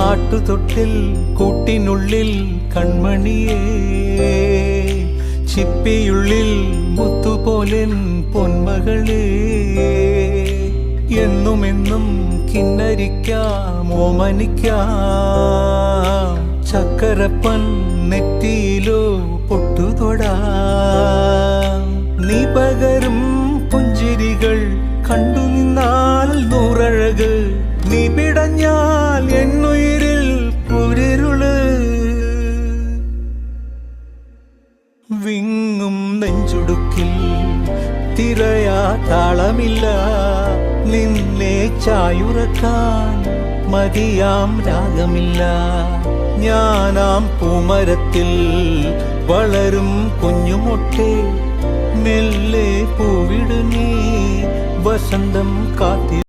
ആട്ടുതൊട്ടിൽ കൂട്ടിനുള്ളിൽ കൺമണിയേ, ചിപ്പിയുള്ളിൽ മുത്തുപോലെൻ പൊന്മകളേ, എന്നുമെന്നും കിന്നരിക്കാം ഓമനിക്കാം, ചക്കരപ്പൻ നെറ്റിയിലോ പൊട്ടുതൊടാം. നീ പകരും പുഞ്ചിരികൾ കണ്ടു നിന്നാൽ നൂറഴക്, നീ പിടഞ്ഞാൽ എന്നുയിരിൽ പുരിരുള്. വിങ്ങും നെഞ്ചുടുക്കിൽ തിരയാ താളമില്ല, നിന്നെ ചായുറക്കാൻ മതിയാം രാഗമില്ല. ഞാനാം പൂമരത്തിൽ വളരും കുഞ്ഞുമൊട്ടെ, മെല്ലെ പൂവിടു നീ വസന്തം കാത്തി.